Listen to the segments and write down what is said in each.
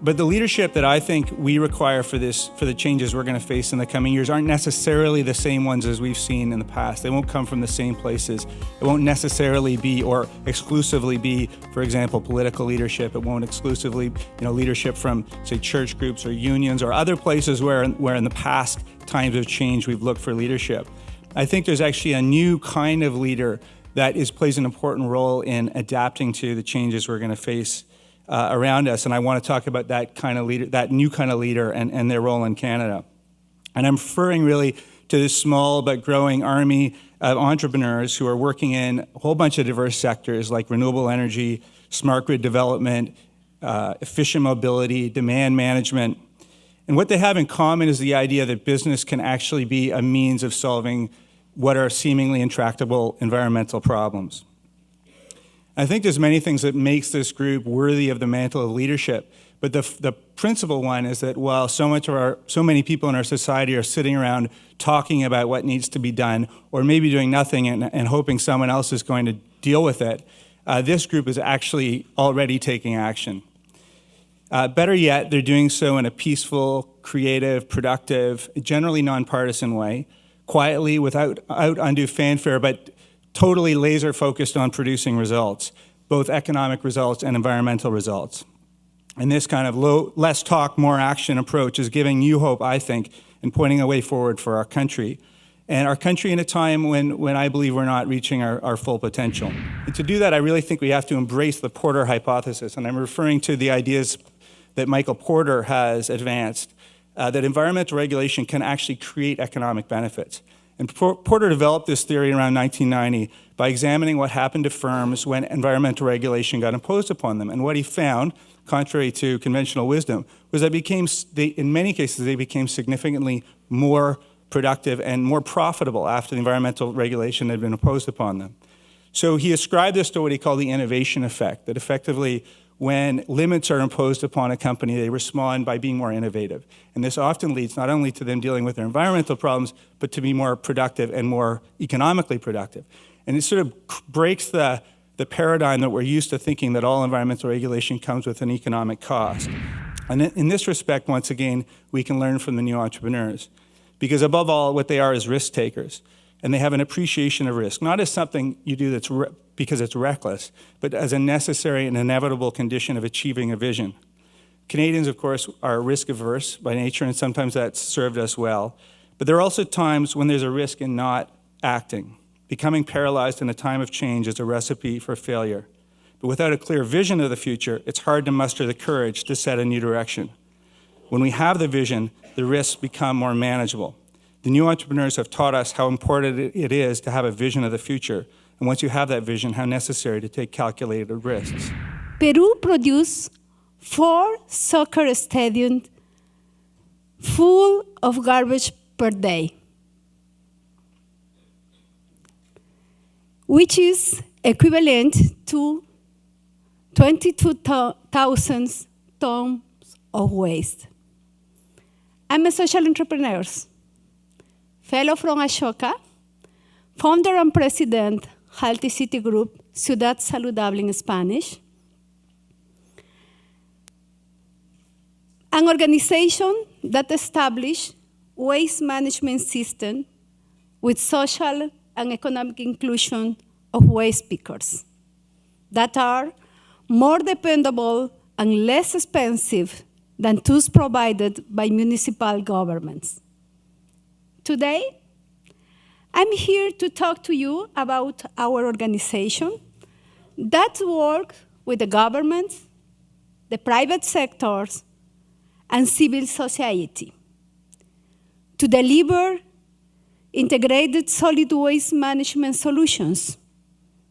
But the leadership that I think we require for the changes we're going to face in the coming years aren't necessarily the same ones as we've seen in the past. They won't come from the same places. It won't necessarily be or exclusively be, for example, political leadership. It won't exclusively, leadership from, say, church groups or unions or other places where in the past times of change we've looked for leadership. I think there's actually a new kind of leader that plays an important role in adapting to the changes we're going to face around us, and I want to talk about that kind of leader, that new kind of leader, and their role in Canada. And I'm referring really to this small but growing army of entrepreneurs who are working in a whole bunch of diverse sectors like renewable energy, smart grid development, efficient mobility, demand management. And what they have in common is the idea that business can actually be a means of solving what are seemingly intractable environmental problems. I think there's many things that makes this group worthy of the mantle of leadership, but the principal one is that while so many people in our society are sitting around talking about what needs to be done, or maybe doing nothing and hoping someone else is going to deal with it, this group is actually already taking action. Better yet, they're doing so in a peaceful, creative, productive, generally nonpartisan way, quietly, without undue fanfare, but totally laser focused on producing results, both economic results and environmental results. And this kind of less talk, more action approach is giving new hope, I think, and pointing a way forward for our country. And our country in a time when I believe we're not reaching our full potential. And to do that, I really think we have to embrace the Porter hypothesis. And I'm referring to the ideas that Michael Porter has advanced, that environmental regulation can actually create economic benefits. And Porter developed this theory around 1990 by examining what happened to firms when environmental regulation got imposed upon them. And what he found, contrary to conventional wisdom, was that in many cases, they became significantly more productive and more profitable after the environmental regulation had been imposed upon them. So he ascribed this to what he called the innovation effect, that effectively when limits are imposed upon a company, they respond by being more innovative. And this often leads not only to them dealing with their environmental problems, but to be more productive and more economically productive. And it sort of breaks the paradigm that we're used to thinking that all environmental regulation comes with an economic cost. And in this respect, once again, we can learn from the new entrepreneurs. Because above all, what they are is risk takers. And they have an appreciation of risk, not as something you do because it's reckless, but as a necessary and inevitable condition of achieving a vision. Canadians, of course, are risk averse by nature, and sometimes that's served us well. But there are also times when there's a risk in not acting. Becoming paralyzed in a time of change is a recipe for failure. But without a clear vision of the future, it's hard to muster the courage to set a new direction. When we have the vision, the risks become more manageable. The new entrepreneurs have taught us how important it is to have a vision of the future. And once you have that vision, how necessary to take calculated risks. Peru produced 4 soccer stadiums full of garbage per day, which is equivalent to 22,000 tons of waste. I'm a social entrepreneur, fellow from Ashoka, founder and president, Healthy City Group, Ciudad Saludable in Spanish, an organization that established waste management system with social and economic inclusion of waste pickers that are more dependable and less expensive than tools provided by municipal governments. Today, I'm here to talk to you about our organization that works with the government, the private sectors, and civil society to deliver integrated solid waste management solutions,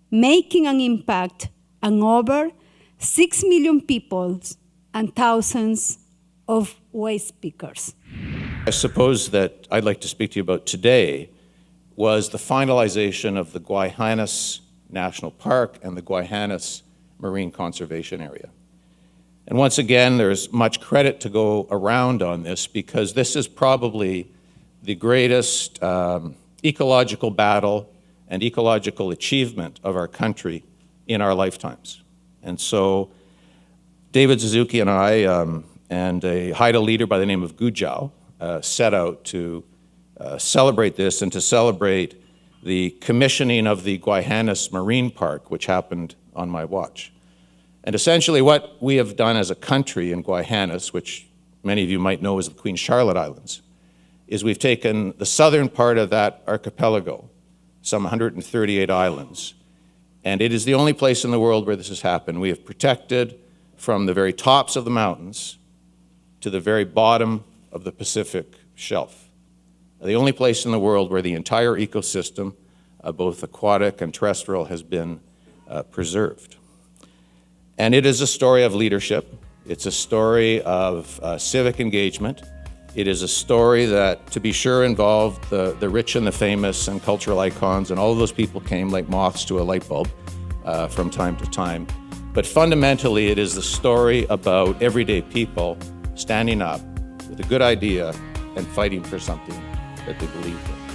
making an impact on over 6 million people and thousands of waste pickers. I suppose that I'd like to speak to you about today was the finalization of the Guayhanas National Park and the Guayhanas Marine Conservation Area. And once again, there's much credit to go around on this because this is probably the greatest ecological battle and ecological achievement of our country in our lifetimes. And so David Suzuki and I and a Haida leader by the name of Gujau set out to celebrate this and to celebrate the commissioning of the Guayhanas Marine Park, which happened on my watch. And essentially what we have done as a country in Guayhanas, which many of you might know as the Queen Charlotte Islands, is we've taken the southern part of that archipelago, some 138 islands, and it is the only place in the world where this has happened. We have protected from the very tops of the mountains to the very bottom of the Pacific shelf. The only place in the world where the entire ecosystem, both aquatic and terrestrial, has been preserved. And it is a story of leadership. It's a story of civic engagement. It is a story that, to be sure, involved the rich and the famous and cultural icons, and all of those people came like moths to a light bulb from time to time. But fundamentally, it is the story about everyday people standing up with a good idea and fighting for something that they believe in.